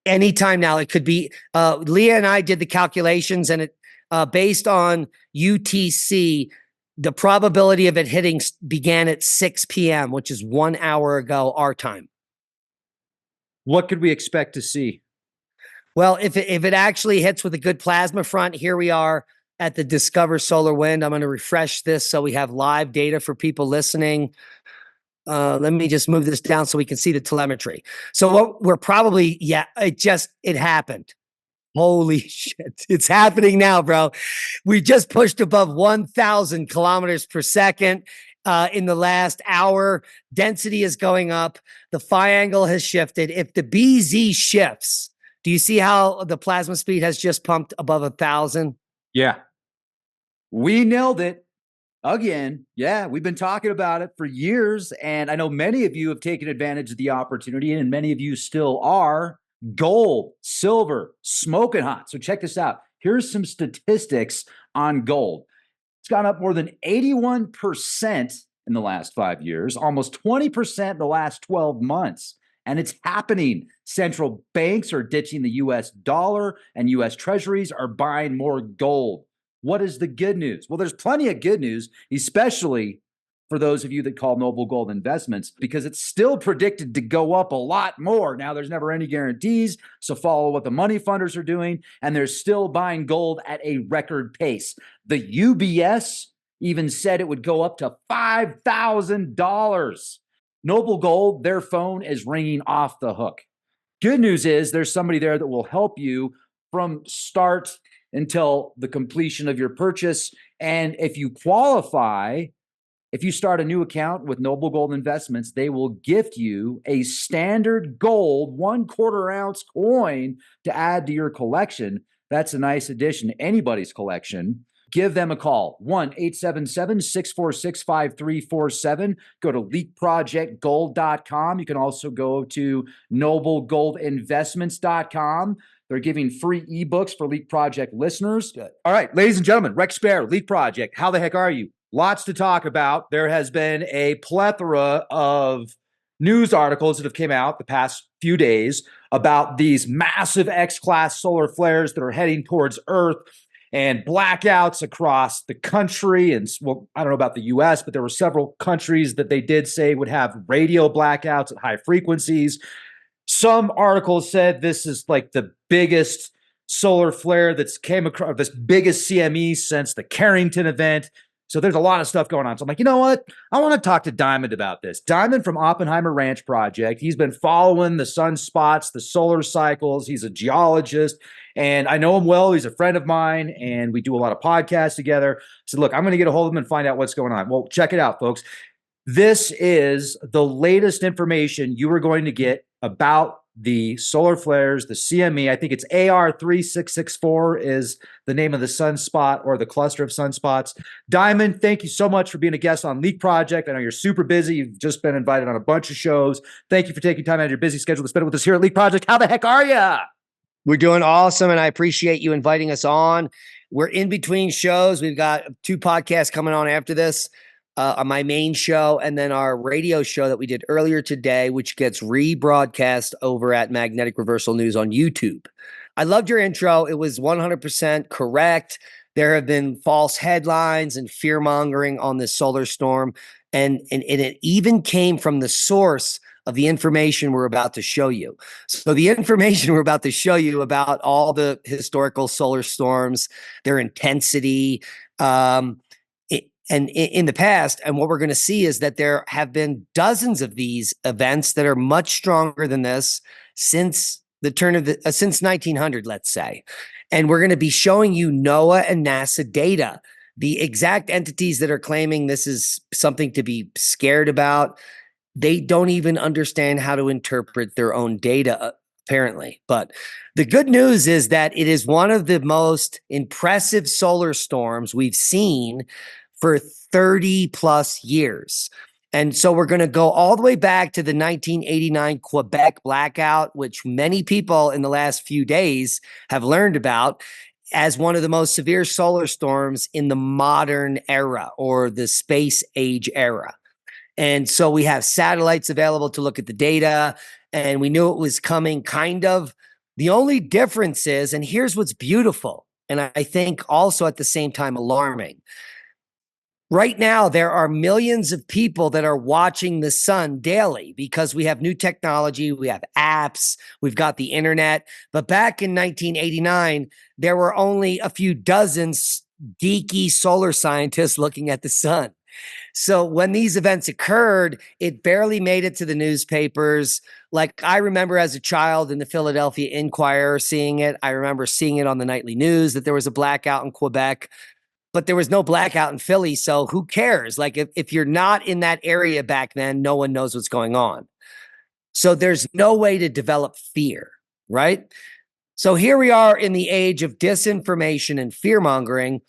Anytime now. It could be, Leah and I did the calculations, and it, based on UTC, the probability of it hitting began at 6 p.m., which is 1 hour ago, our time. What could we expect to see? Well, if it actually hits with a good plasma front, here we are at the Discover Solar Wind. I'm going to refresh this so we have live data for people listening. Let me just move this down so we can see the telemetry. So what we're probably, it happened. Holy shit. It's happening now, bro. We just pushed above 1,000 kilometers per second in the last hour. Density is going up. The phi angle has shifted. If the BZ shifts, do you see how the plasma speed has just pumped above 1,000? Yeah. We nailed it. Again, yeah, we've been talking about it for years, and I know many of you have taken advantage of the opportunity, and many of you still are. Gold, silver, smoking hot. So check this out. Here's some statistics on gold. It's gone up more than 81% in the last 5 years, almost 20% in the last 12 months. And it's happening. Central banks are ditching the US dollar, and US treasuries are buying more gold. What is the good news? Well, there's plenty of good news, especially for those of you that call Noble Gold investments, because it's still predicted to go up a lot more. Now, there's never any guarantees, so follow what the money funders are doing, and they're still buying gold at a record pace. The UBS even said it would go up to $5,000. Noble Gold, their phone is ringing off the hook. Good news is there's somebody there that will help you from start until the completion of your purchase. And if you qualify, if you start a new account with Noble Gold Investments, they will gift you a standard gold 1/4 ounce coin to add to your collection. That's a nice addition to anybody's collection. Give them a call, 1-877-646-5347. Go to leakprojectgold.com. You can also go to noblegoldinvestments.com. They're giving free ebooks for Leak Project listeners. Good. All right, ladies and gentlemen, Rex Bear, Leak Project, how the heck are you? Lots to talk about. There has been a plethora of news articles that have come out the past few days about these massive X-class solar flares that are heading towards Earth and blackouts across the country. And well, I don't know about the US, but there were several countries that they did say would have radio blackouts at high frequencies. Some articles said this is like the biggest solar flare that's came across, this biggest CME since the Carrington event. So there's a lot of stuff going on. So I'm like, you know what? I want to talk to Diamond about this. Diamond from Oppenheimer Ranch Project. He's been following the sunspots, the solar cycles. He's a geologist, and I know him well. He's a friend of mine, and we do a lot of podcasts together. I said, look, I'm going to get a hold of him and find out what's going on. Well, check it out, folks. This is the latest information you are going to get about the solar flares, the CME. I think it's AR3664 is the name of the sunspot or the cluster of sunspots. Diamond, thank you so much for being a guest on Leak Project. I know you're super busy. You've just been invited on a bunch of shows. Thank you for taking time out of your busy schedule to spend it with us here at Leak Project. How the heck are you? We're doing awesome, and I appreciate you inviting us on. We're in between shows. We've got 2 podcasts coming on after this. On my main show, and then our radio show that we did earlier today, which gets rebroadcast over at Magnetic Reversal News on YouTube. I loved your intro. It was 100% correct. There have been false headlines and fear mongering on this solar storm. And it even came from the source of the information we're about to show you. So the information we're about to show you about all the historical solar storms, their intensity, and in the past, and what we're going to see is that there have been dozens of these events that are much stronger than this since the turn of since 1900, let's say. And we're going to be showing you NOAA and NASA data, the exact entities that are claiming this is something to be scared about. They don't even understand how to interpret their own data, apparently. But the good news is that it is one of the most impressive solar storms we've seen for 30 plus years. And so we're going to go all the way back to the 1989 Quebec blackout, which many people in the last few days have learned about as one of the most severe solar storms in the modern era or the space age era. And so we have satellites available to look at the data, and we knew it was coming kind of The only difference is, and here's what's beautiful, and I think also at the same time alarming. Right now, there are millions of people that are watching the sun daily because we have new technology, we have apps, we've got the internet. But back in 1989, there were only a few dozen geeky solar scientists looking at the sun. So when these events occurred, it barely made it to the newspapers. Like I remember as a child in the Philadelphia Inquirer seeing it. I remember seeing it on the nightly news that there was a blackout in Quebec, but there was no blackout in Philly. So who cares? Like if you're not in that area back then, no one knows what's going on. So there's no way to develop fear, right? So here we are in the age of disinformation and fear mongering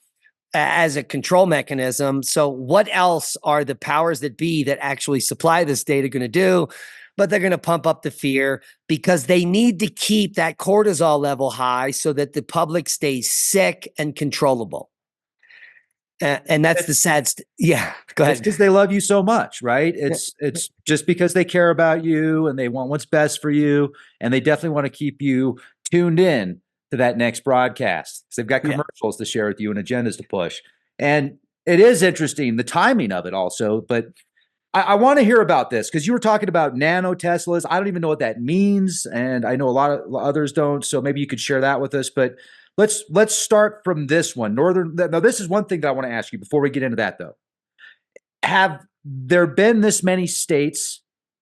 as a control mechanism. So what else are the powers that be that actually supply this data going to do? But they're going to pump up the fear because they need to keep that cortisol level high so that the public stays sick and controllable. And that's the sad. Yeah, go ahead. It's because they love you so much, right? It's just because they care about you and they want what's best for you, and they definitely want to keep you tuned in to that next broadcast. So they've got commercials to share with you and agendas to push. And it is interesting, the timing of it also, but I want to hear about this because you were talking about nanoteslas. I don't even know what that means, and I know a lot of others don't, so maybe you could share that with us. But let's start from this one. Now, this is one thing that I want to ask you before we get into that, though. Have there been this many states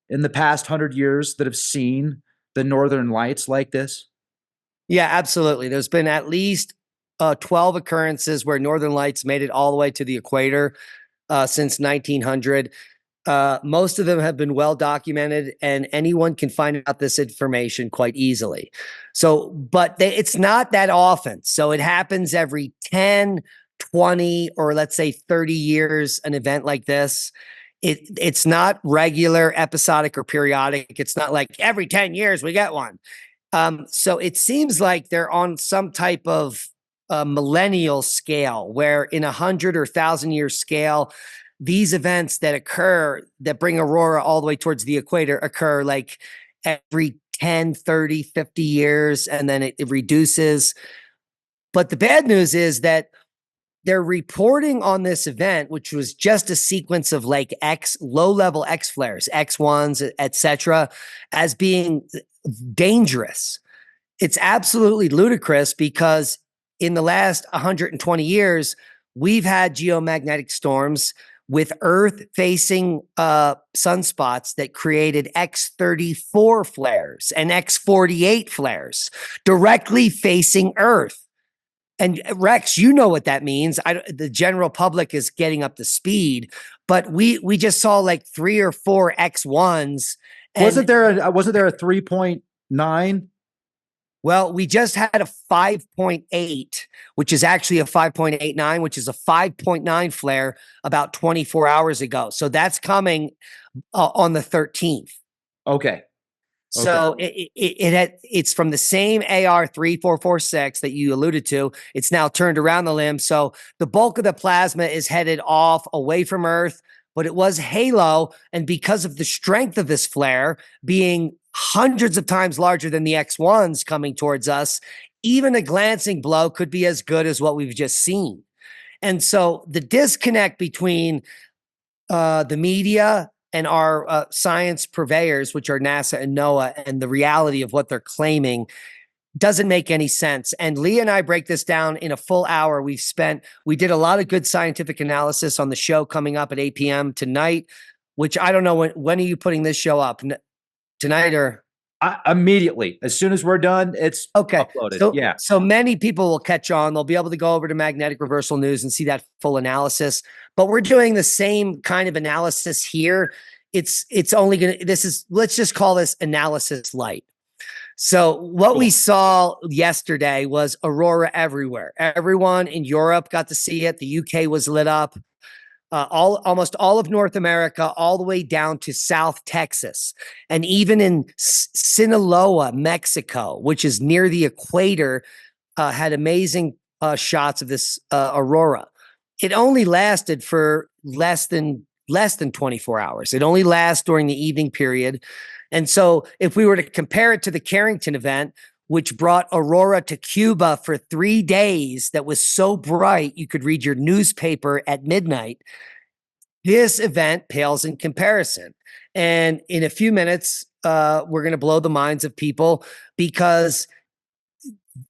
in the past 100 years that have seen the northern lights like this? Yeah, absolutely. There's been at least 12 occurrences where northern lights made it all the way to the equator since 1900. Most of them have been well documented, and anyone can find out this information quite easily. So, but it's not that often. So it happens every 10, 20, or let's say 30 years, an event like this. It's not regular, episodic, or periodic. It's not like every 10 years we get one. So it seems like they're on some type of millennial scale where in 100 or 1,000 year scale, these events that occur that bring aurora all the way towards the equator occur like every 10, 30, 50 years, and then it reduces. But the bad news is that they're reporting on this event, which was just a sequence of like low-level X flares, X1s, etc., as being dangerous. It's absolutely ludicrous because in the last 120 years, we've had geomagnetic storms with Earth-facing sunspots that created X34 flares and X48 flares directly facing Earth. And Rex, you know what that means. The general public is getting up to speed, but we just saw like 3 or 4 X1s. Wasn't there a 3.9? Well, we just had a 5.8, which is actually a 5.89, which is a 5.9 flare about 24 hours ago. So that's coming on the 13th. Okay. So it's from the same AR3446 that you alluded to. It's now turned around the limb. So the bulk of the plasma is headed off away from Earth, but it was halo. And because of the strength of this flare being hundreds of times larger than the X1s coming towards us, even a glancing blow could be as good as what we've just seen. And so the disconnect between the media and our science purveyors, which are NASA and NOAA, and the reality of what they're claiming doesn't make any sense. And Lee and I break this down in a full hour. We did a lot of good scientific analysis on the show coming up at 8 p.m. tonight, which I don't know when are you putting this show up? Tonight or? Immediately. As soon as we're done, it's okay. uploaded. So many people will catch on. They'll be able to go over to Magnetic Reversal News and see that full analysis. But we're doing the same kind of analysis here. It's only going to, let's just call this analysis light. So what we saw yesterday was aurora everywhere. Everyone in Europe got to see it. The UK was lit up. Almost all of North America, all the way down to South Texas, and even in Sinaloa, Mexico, which is near the equator, had amazing shots of this aurora. It only lasted for less than 24 hours. It only lasts during the evening period. And so if we were to compare it to the Carrington event, which brought aurora to Cuba for 3 days that was so bright you could read your newspaper at midnight. This event pales in comparison. And in a few minutes, we're going to blow the minds of people because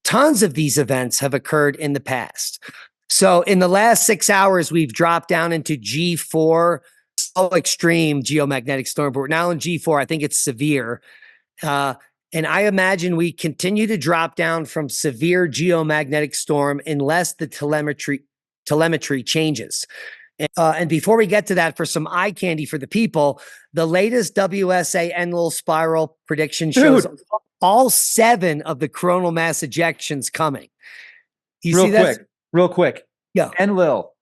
tons of these events have occurred in the past. So in the last 6 hours, we've dropped down into G4, so extreme geomagnetic storm, but we're now in G4. I think it's severe. And I imagine we continue to drop down from severe geomagnetic storm unless the telemetry changes. And before we get to that, for some eye candy for the people, the latest WSA Enlil spiral prediction shows all 7 of the coronal mass ejections coming. You see that? Real quick. Yeah. Enlil.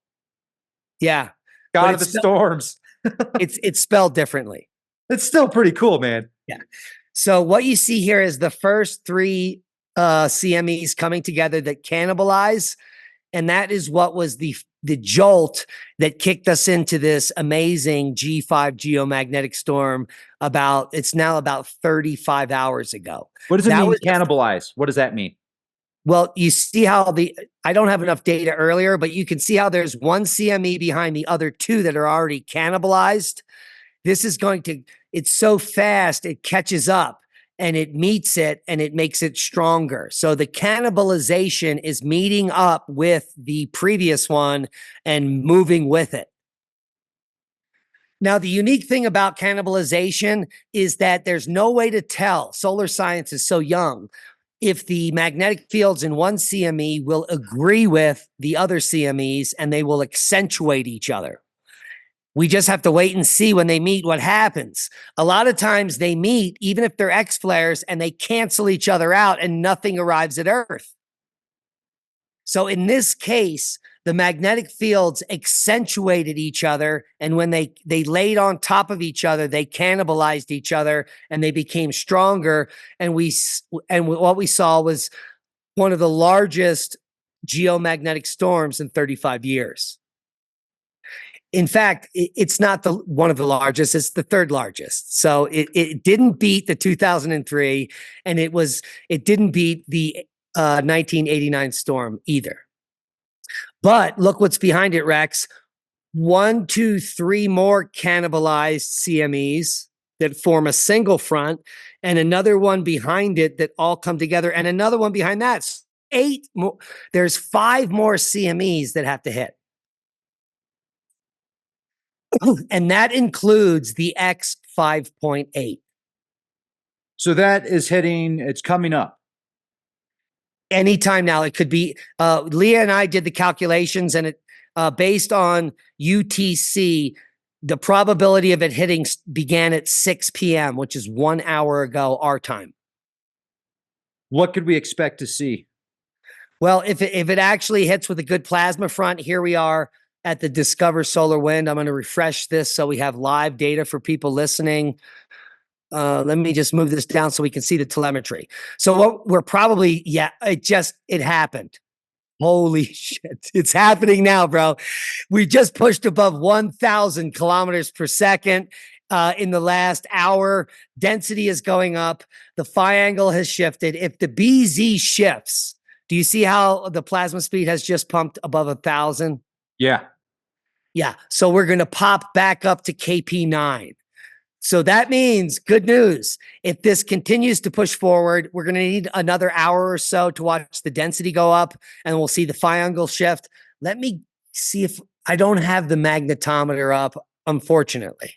Yeah. God of the storms. It's spelled differently. It's still pretty cool, man. Yeah. So what you see here is the first 3 CMEs coming together that cannibalize. And that is what was the jolt that kicked us into this amazing G5 geomagnetic storm it's now about 35 hours ago. What does it mean, cannibalize? What does that mean? Well, you see how I don't have enough data earlier, but you can see how there's 1 CME behind the other 2 that are already cannibalized. This is it's so fast, it catches up and it meets it and it makes it stronger. So the cannibalization is meeting up with the previous one and moving with it. Now, the unique thing about cannibalization is that there's no way to tell. Solar science is so young. If the magnetic fields in one CME will agree with the other CMEs and they will accentuate each other. We just have to wait and see when they meet what happens. A lot of times they meet, even if they're X flares, and they cancel each other out and nothing arrives at Earth. So in this case, the magnetic fields accentuated each other, and when they laid on top of each other, they cannibalized each other and they became stronger. And what we saw was one of the largest geomagnetic storms in 35 years. In fact, it's not one of the largest, it's the 3rd largest. So it didn't beat the 2003, and it didn't beat the 1989 storm either. But look what's behind it, Rex. 1, 2, 3 more cannibalized CMEs that form a single front, and another one behind it that all come together, and another one behind that. 8 more. There's 5 more CMEs that have to hit. And that includes the X 5.8. So that is it's coming up. Anytime now. It could be, Leah and I did the calculations, and it based on UTC, the probability of it hitting began at 6 p.m., which is 1 hour ago, our time. What could we expect to see? Well, if it actually hits with a good plasma front, here we are at the Discover Solar Wind. I'm going to refresh this so we have live data for people listening. Let me just move this down so we can see the telemetry. So what we're probably, it happened. Holy shit. It's happening now, bro. We just pushed above 1,000 kilometers per second in the last hour. Density is going up. The phi angle has shifted. If the BZ shifts, do you see how the plasma speed has just pumped above 1,000? Yeah. Yeah. So we're going to pop back up to KP9. So that means good news. If this continues to push forward, we're going to need another hour or so to watch the density go up, and we'll see the phi angle shift. Let me see if I don't have the magnetometer up, unfortunately.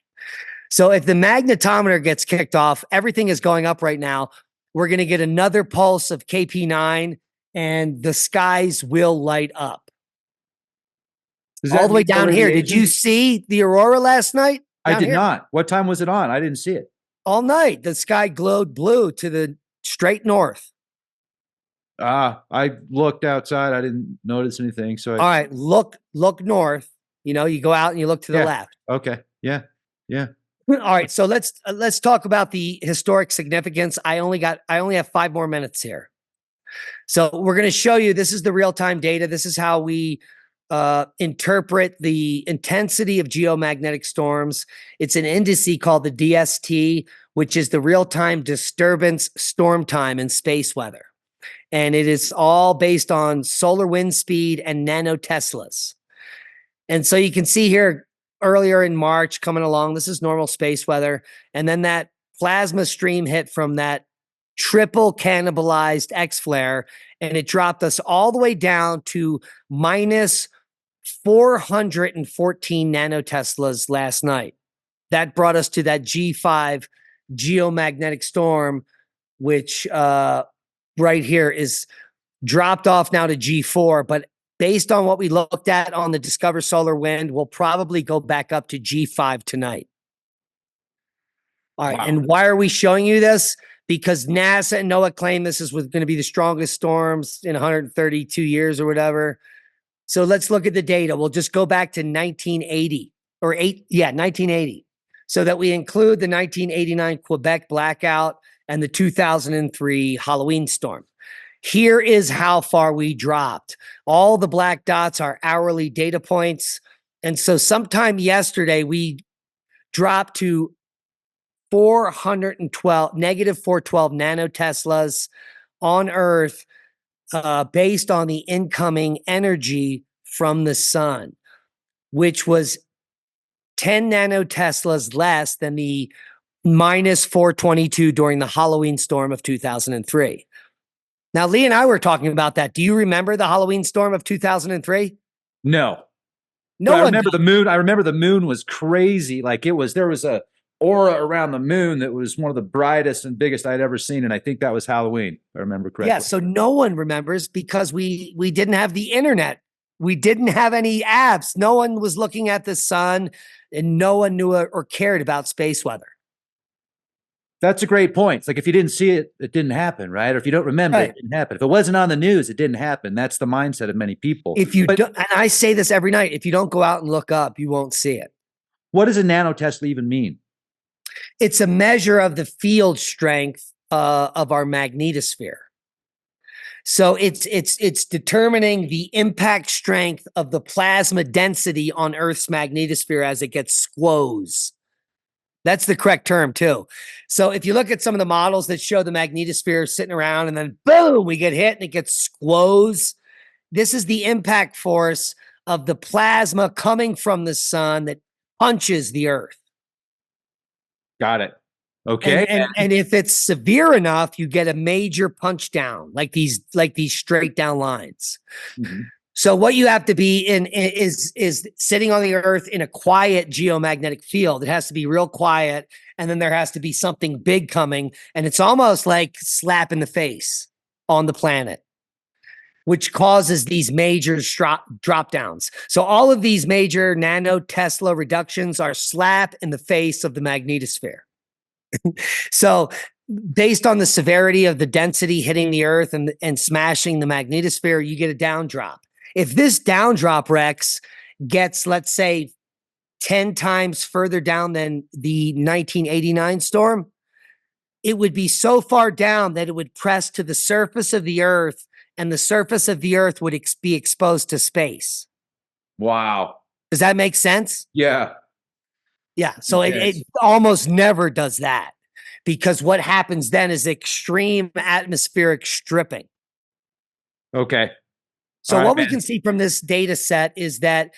So if the magnetometer gets kicked off, everything is going up right now. We're going to get another pulse of KP9, and the skies will light up. All the way down here. Did you see the aurora last night? I did not. What time was it on? I didn't see it. All night. The sky glowed blue to the straight north. I looked outside. I didn't notice anything. So all right, look north. You know, you go out and you look to the left. Okay. Yeah. Yeah. All right. So let's talk about the historic significance. I only have 5 more minutes here. So we're going to show you, this is the real-time data. This is how we interpret the intensity of geomagnetic storms. It's an indice called the DST, which is the real-time disturbance storm time in space weather. And it is all based on solar wind speed and nanoteslas. And so you can see here earlier in March coming along, this is normal space weather. And then that plasma stream hit from that triple cannibalized X flare, and it dropped us all the way down to minus 414 nanoteslas last night. That brought us to that G5 geomagnetic storm, which right here is dropped off now to G4. But based on what we looked at on the Discover Solar Wind, we'll probably go back up to G5 tonight. All right. Wow. And why are we showing you this? Because NASA and NOAA claim this is going to be the strongest storms in 132 years or whatever. So let's look at the data. We'll just go back to 1980 or 1980. So that we include the 1989 Quebec blackout and the 2003 Halloween storm. Here is how far we dropped. All the black dots are hourly data points. And so sometime yesterday, we dropped to negative 412 nanoteslas on Earth based on the incoming energy from the sun, which was 10 nanoteslas less than the minus 422 during the Halloween storm of 2003. Now, Lee and I were talking about that. Do you remember the Halloween storm of 2003? No. No, I remember the moon. I remember the moon was crazy. Like there was a aura around the moon that was one of the brightest and biggest I'd ever seen. And I think that was Halloween, if I remember correctly. Yeah, so no one remembers because we didn't have the internet. We didn't have any apps. No one was looking at the sun, and no one knew or cared about space weather. That's a great point. It's like if you didn't see it, it didn't happen, right? Or if you don't remember, it didn't happen. If it wasn't on the news, it didn't happen. That's the mindset of many people. If you don't, and I say this every night, if you don't go out and look up, you won't see it. What does a nanotesla even mean? It's a measure of the field strength of our magnetosphere. So it's determining the impact strength of the plasma density on Earth's magnetosphere as it gets squoze. That's the correct term too. So if you look at some of the models that show the magnetosphere sitting around and then boom, we get hit and it gets squoze. This is the impact force of the plasma coming from the sun that punches the Earth. Got it. Okay. And if it's severe enough, you get a major punch down, like these straight down lines. Mm-hmm. So what you have to be in is sitting on the Earth in a quiet geomagnetic field. It has to be real quiet, and then there has to be something big coming, and it's almost like slap in the face on the planet, which causes these major drop downs. So all of these major nanotesla reductions are slap in the face of the magnetosphere. So based on the severity of the density hitting the Earth and smashing the magnetosphere, you get a down drop. If this down drop, Rex, gets, let's say, 10 times further down than the 1989 storm, it would be so far down that it would press to the surface of the Earth, and the surface of the Earth would be exposed to space. Wow. Does that make sense? Yeah. Yeah. So it almost never does that, because what happens then is extreme atmospheric stripping. Okay. So what we can see from this data set is that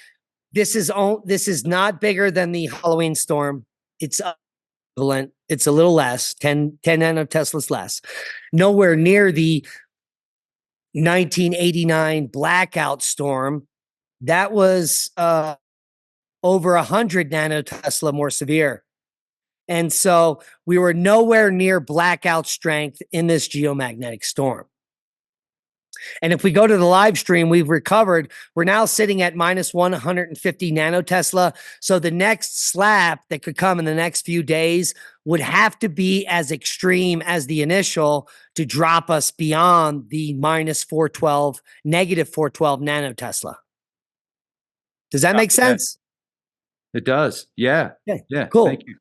this is not bigger than the Halloween storm. It's equivalent. It's a little less, 10 nanoteslas less. Nowhere near the 1989 blackout storm. That was over 100 nanotesla more severe. And so we were nowhere near blackout strength in this geomagnetic storm. And if we go to the live stream, we've recovered. We're now sitting at minus 150 nanotesla. So the next slap that could come in the next few days would have to be as extreme as the initial to drop us beyond the minus 412, negative 412 nanotesla. Does that make sense? It does. Yeah. Yeah. Cool. Thank you.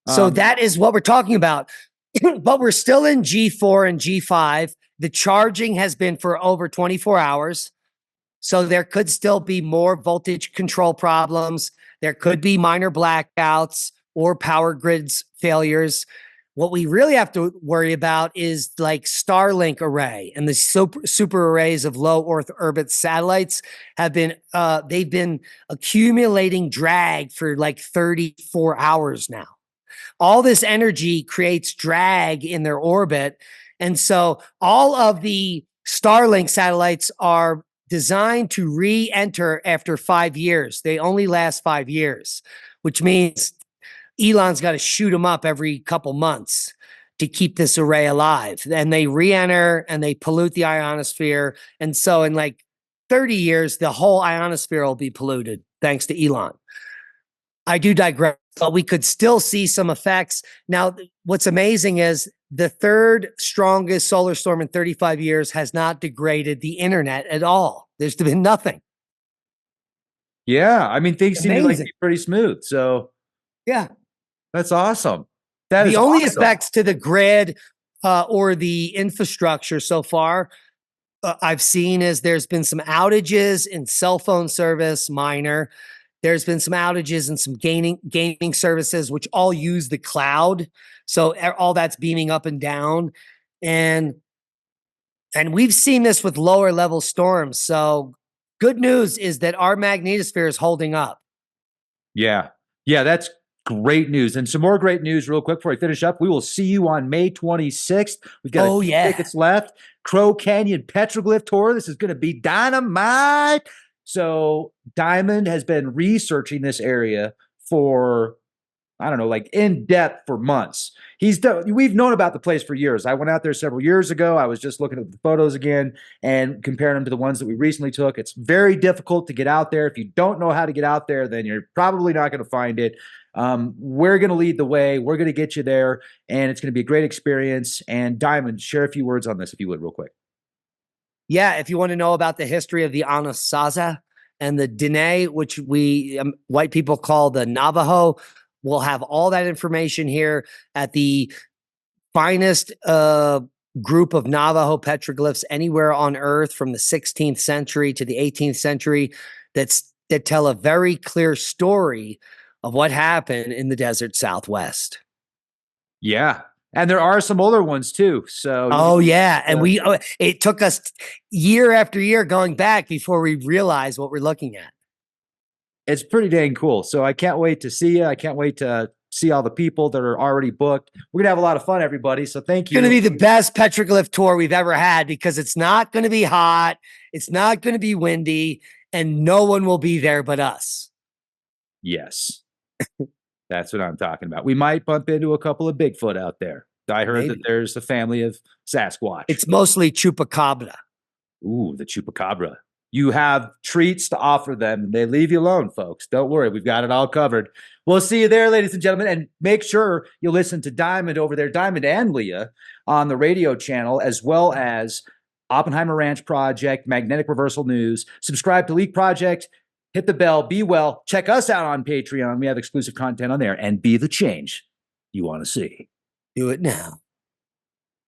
So that is what we're talking about. But we're still in G4 and G5. The charging has been for over 24 hours. So there could still be more voltage control problems. There could be minor blackouts or power grids failures. What we really have to worry about is like Starlink array and the super arrays of low Earth orbit satellites have been they've been accumulating drag for like 34 hours now. All this energy creates drag in their orbit. And so all of the Starlink satellites are designed to re-enter after 5 years. They only last 5 years, which means Elon's got to shoot them up every couple months to keep this array alive. And they re-enter and they pollute the ionosphere. And so in like 30 years, the whole ionosphere will be polluted thanks to Elon. I do digress, but we could still see some effects. Now, what's amazing is the third strongest solar storm in 35 years has not degraded the internet at all. There's been nothing. Yeah. I mean, things seem to like be pretty smooth. So yeah, that's awesome. That the is only awesome. effects to the grid or the infrastructure so far I've seen is there's been some outages in cell phone service, minor. There's been some outages in some gaming services, which all use the cloud. So all that's beaming up and down. And we've seen this with lower level storms. So good news is that our magnetosphere is holding up. Yeah. Yeah, that's great news. And some more great news real quick before I finish up. We will see you on May 26th. We've got a few tickets left. Crow Canyon Petroglyph Tour. This is going to be dynamite. So Diamond has been researching this area for, I don't know, like in depth for months. We've known about the place for years. I went out there several years ago. I was just looking at the photos again and comparing them to the ones that we recently took. It's very difficult to get out there. If you don't know how to get out there, then you're probably not going to find it. We're going to lead the way. We're going to get you there, and it's going to be a great experience. And Diamond, share a few words on this, if you would, real quick. Yeah, if you want to know about the history of the Anasazi and the Dene, which we white people call the Navajo, we'll have all that information here at the finest group of Navajo petroglyphs anywhere on Earth from the 16th century to the 18th century that tell a very clear story of what happened in the desert Southwest. Yeah. And there are some older ones too. So, and it took us year after year going back before we realized what we're looking at. It's pretty dang cool. So I can't wait to see you. I can't wait to see all the people that are already booked. We're gonna have a lot of fun, everybody. So thank you. It's going to be the best petroglyph tour we've ever had because it's not going to be hot. It's not going to be windy and no one will be there but us. Yes. That's what I'm talking about. We might bump into a couple of Bigfoot out there. I heard that there's a family of Sasquatch. It's mostly chupacabra. Ooh, the chupacabra. You have treats to offer them. They leave you alone, folks. Don't worry. We've got it all covered. We'll see you there, ladies and gentlemen. And make sure you listen to Diamond over there, Diamond and Leah, on the radio channel, as well as Oppenheimer Ranch Project, Magnetic Reversal News. Subscribe to Leak Project. Hit the bell. Be well. Check us out on Patreon. We have exclusive content on there. And be the change you want to see. Do it now.